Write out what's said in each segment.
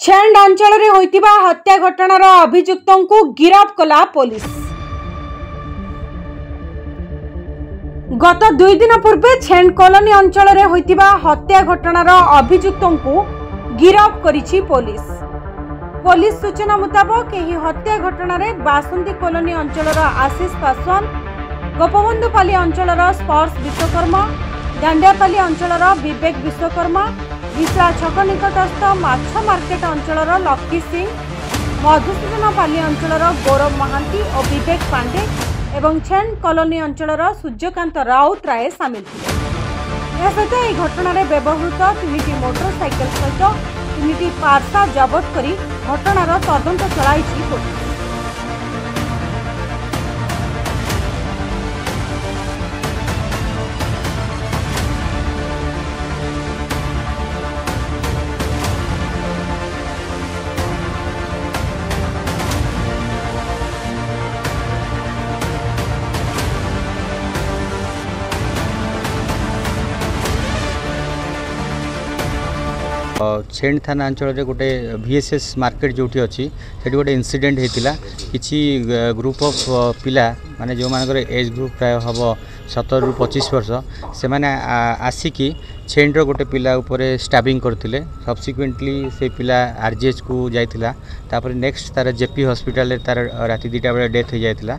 छेंड अंचल में होइतिबा हत्या घटनार अभियुक्तों को गिरफ्त कला पुलिस। गत 2 दिन पूर्वे छेंड कॉलोनी अंचल में होइतिबा हत्या घटनार अभियुक्तों को गिरफ्त करिछि पुलिस। पुलिस सूचना मुताबक यह हत्या घटनार बासंती कॉलोनी अंचल आशीष पासवान, गोपबंधुपाली अंचल स्पर्श विश्वकर्मा, दांडियापाली अंचल विवेक विश्वकर्मा, विश्रा छक निकटस्थ माछ मार्केट अंचल लक्की सिंह, मधुसूदनपाली अंचल गौरव महांती और विवेक पांडे एवं छेंड कॉलोनी अंचल सूर्यकांत राउत राय सामिल थे। यह सहित यह घटना व्यवहृत 3टी मोटरसाइकेल सहित 3टी पार्सा जबत कर घटनार तदंत चलाई पुलिस। छेंड थाना अंचल में गोटे VSS मार्केट जो अच्छी से गोटे इनसीडेंट होता किसी ग्रुप ऑफ पिला माने जो मानकर एज ग्रुप प्राय हम 17 ରୁ 25 वर्ष से माने आसिकी छेंड्र गोटे पिला उपरे स्टाबिंग करते। सब्सिक्वेंटली से पिला RGH को जाइथिला, तापर नेक्स्ट तार JP हॉस्पिटल तार राति 2टा बेले डेथ हो जाइथिला।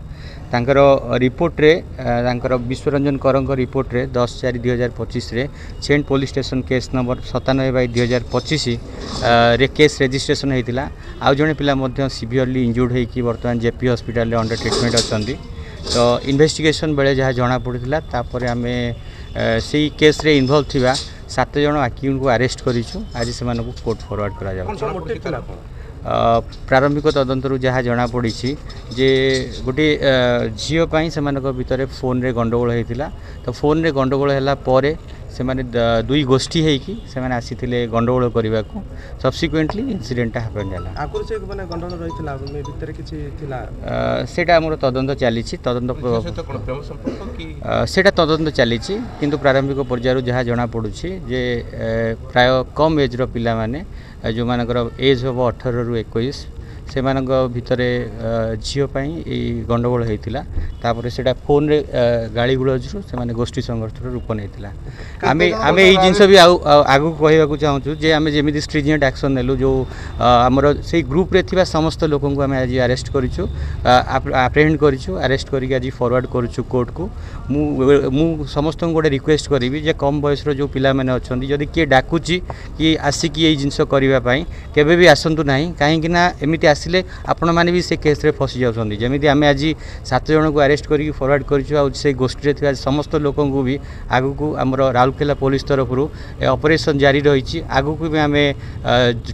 तांकर रिपोर्ट रे तांकर विश्वरंजन करंक रिपोर्ट रे 10/4/2025 रे छेंड पुलिस स्टेशन केस नंबर 97/2025 रे केस रजिस्ट्रेशन होइतिला। आ जने पिला मध्ये सिवियरली इंजुर्ड होई कि वर्तमान JP हॉस्पिटल रे अंडर ट्रीटमेंट अछंती। तो इन्वेस्टिगेशन बेले जहाँ जना पड़ता तापर आम से केस रे इन्वॉल्व थिबा 7 जन आक्यूज को अरेस्ट करिछु। आज से कोर्ट फॉरवर्ड करा जाउ। प्रारंभिक तदंतर जहाँ जना पड़ी जे गोटे झील से भितर फोन रे गंडगोल होता। तो फोन रे गंडगोल है पर से माने 2 गोष्ठी होइकी से माने आसीथिले गंडगोल करने को। सब्सिक्वेंटली इनसीडेंट हैपन जाला। आकुर से माने गंडगोल रहितला भितर किछि थिला सेटा हमर तदंत चली तदंत सेटा तदंत चली किंतु प्रारंभिक पर्यायर जहाँ जना पड़ुछि जे प्राय कम एज्र पिला माने जो मानकर एज हम 18 ରୁ 21 से भितर झील गंडगोल होता। तापर सेटा फोन रे गाड़ी गुलज से माने गोष्ठी संघर्ष रूप नहीं। आम यही जिनस भी आगू कहवाक चाहूँ जे आम जमी स्ट्रिजेंट एक्शन नेलु जो आमर से ग्रुप रे थिबा समस्त लोक को आम आज अरेस्ट करूँ, आप्रेहेंड करूँ। अरेस्ट करके आज फॉरवर्ड करूँ कोर्ट को। मु समस्त गोटे रिक्वेस्ट करी जे कम बयस जो पिला माने अछंती जदि किए डाकुची कि आसिकी यही जिनस करने केबे भी आसतु ना, कहीं एमती आसिले आपण माने भी से केस रे फसी जाउछंती। जेमिति आमे आज 7 जन को अरेस्ट करके फॉरवर्ड करिछु। आ से गोष्ठी रे थिबा समस्त लोकन को भी आगु को हमर राउरकेला पुलिस तरफ ऑपरेशन जारी रही। आगु को भी आमे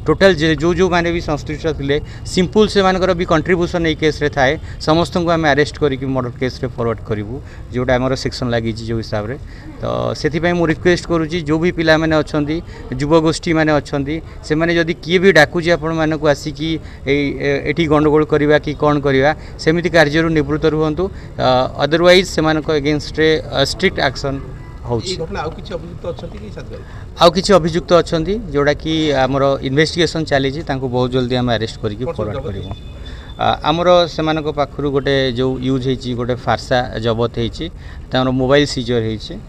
टोटल जो जो माने भी संश्लिष्ट थिले सिंपल से मानकर भी कंट्रीब्यूशन ए केस रे थाए समस्त को आमे अरेस्ट करके मर्डर केस रे फॉरवर्ड करिवु जोटा हमर सेक्शन लागी जो हिसाब रे। तो सेथि पई मु रिक्वेस्ट करूची जो भी पिला माने अछंती युवा गोष्ठी माने अछंती से माने जदी किए भी डाकुची आपण माने को आसी कि एठी गंडगोल करवा कि कौन करवा सेमिति कार्य निवृत्त रुहंतु। अदरवाइज से अगेंस्ट स्ट्रिक्ट एक्शन आउ किछि अभियुक्त अछंती जोड़ा कि आमर इन्वेस्टिगेशन चली बहुत जल्दी आम अरेस्ट करके फॉरवर्ड करिवो। आमर से पाखरु गोटे जो यूज होती गोटे फारसा जबत होती मोबाइल सीजर होती।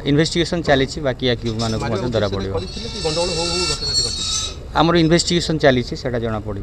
इन्वेस्टिगेशन चली बाकी आक्यूज मानक धरा पड़ो। आमर इन्वेस्टिगेशन चली जना पड़ा।